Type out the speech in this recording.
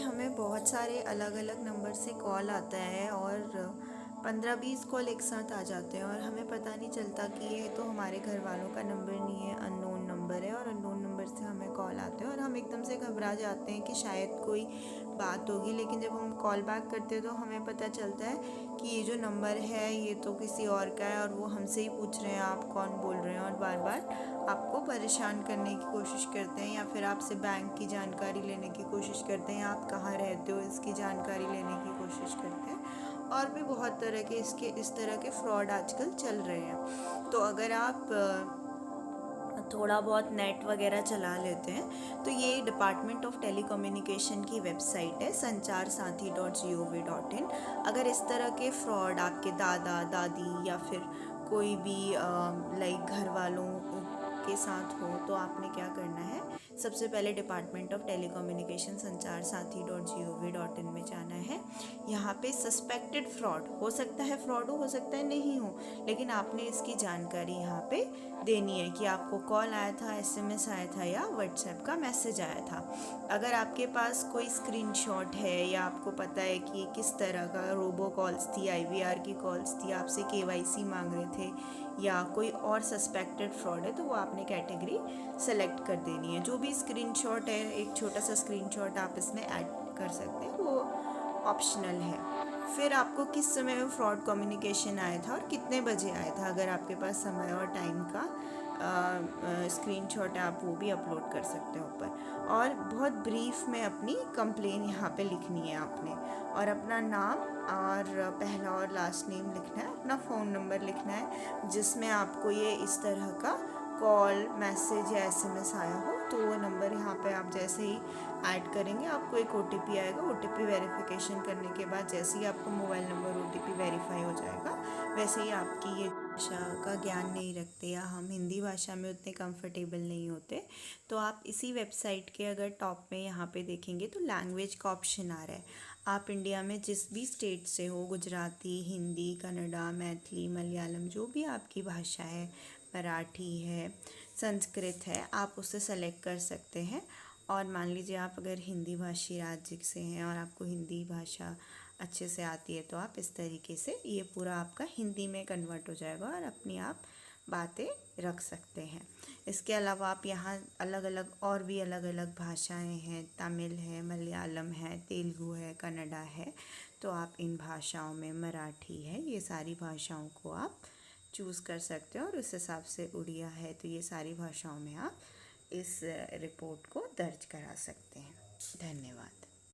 हमें बहुत सारे अलग अलग नंबर से कॉल आता है और 15-20 कॉल एक साथ आ जाते हैं और हमें पता नहीं चलता कि ये तो हमारे घर वालों का नंबर नहीं है, अननोन नंबर है और अननोन नंबर से हमें कॉल आते हैं और हम एकदम से घबरा जाते हैं कि शायद कोई बात होगी। लेकिन जब हम कॉल बैक करते हैं तो हमें पता चलता है कि ये जो नंबर है ये तो किसी और का है और वो हमसे ही पूछ रहे हैं आप कौन बोल रहे हैं और बार बार आपको परेशान करने की कोशिश करते हैं या फिर आपसे बैंक की जानकारी लेने की कोशिश करते हैं, आप कहाँ रहते हो इसकी जानकारी लेने की कोशिश करते हैं। और भी बहुत तरह के इस तरह के फ्रॉड आजकल चल रहे हैं। तो अगर आप थोड़ा बहुत नेट वगैरह चला लेते हैं तो ये डिपार्टमेंट ऑफ टेलीकम्युनिकेशन की वेबसाइट है sancharsaathi.gov.in। अगर इस तरह के फ्रॉड आपके दादा दादी या फिर कोई भी लाइक घर वालों के साथ हो तो आपने क्या करना है, सबसे पहले डिपार्टमेंट ऑफ टेलीकम्युनिकेशन sancharsaathi.gov.in में जाना है। यहाँ पे सस्पेक्टेड फ्रॉड हो सकता है, फ्रॉड हो सकता है नहीं हो, लेकिन आपने इसकी जानकारी यहाँ पे देनी है कि आपको कॉल आया था, SMS आया था या व्हाट्सएप का मैसेज आया था। अगर आपके पास कोई स्क्रीनशॉट है या आपको पता है कि किस तरह का रोबो कॉल्स थी, IVR की कॉल्स थी, आपसे KYC मांग रहे थे या कोई और सस्पेक्टेड फ्रॉड है, तो वो आपने कैटेगरी सेलेक्ट कर देनी है। जो भी स्क्रीनशॉट है, एक छोटा सा स्क्रीनशॉट आप इसमें ऐड कर सकते हैं, वो ऑप्शनल है। फिर आपको किस समय में फ्रॉड कम्युनिकेशन आया था और कितने बजे आया था, अगर आपके पास समय और टाइम का स्क्रीनशॉट है आप वो भी अपलोड कर सकते हो ऊपर। और बहुत ब्रीफ में अपनी कंप्लेन यहाँ पे लिखनी है आपने, और अपना नाम और पहला और लास्ट नेम लिखना है, अपना फ़ोन नंबर लिखना है जिसमें आपको ये इस तरह का कॉल, मैसेज या SMS आया हो। तो वो नंबर यहाँ पे आप जैसे ही ऐड करेंगे आपको एक OTP आएगा। OTP वेरिफिकेशन करने के बाद जैसे ही आपको मोबाइल नंबर OTP वेरीफाई हो जाएगा, वैसे ही आपकी ये भाषा का ज्ञान नहीं रखते या हम हिंदी भाषा में उतने कंफर्टेबल नहीं होते, तो आप इसी वेबसाइट के अगर टॉप में यहाँ पे देखेंगे तो लैंग्वेज का ऑप्शन आ रहा है। आप इंडिया में जिस भी स्टेट से हो, गुजराती, हिंदी, कन्नड़ा, मैथिली, मलयालम, जो भी आपकी भाषा है, मराठी है, संस्कृत है, आप उसे सेलेक्ट कर सकते हैं। और मान लीजिए आप अगर हिंदी भाषी राज्य से हैं और आपको हिंदी भाषा अच्छे से आती है तो आप इस तरीके से ये पूरा आपका हिंदी में कन्वर्ट हो जाएगा और अपनी आप बातें रख सकते हैं। इसके अलावा आप यहाँ अलग अलग और भी अलग अलग भाषाएं हैं, तमिल है, मलयालम है, तेलुगु है, कन्नड़ा है, तो आप इन भाषाओं में, मराठी है, ये सारी भाषाओं को आप चूज़ कर सकते हो और उस हिसाब से उड़िया है, तो ये सारी भाषाओं में आप इस रिपोर्ट को दर्ज करा सकते हैं। धन्यवाद।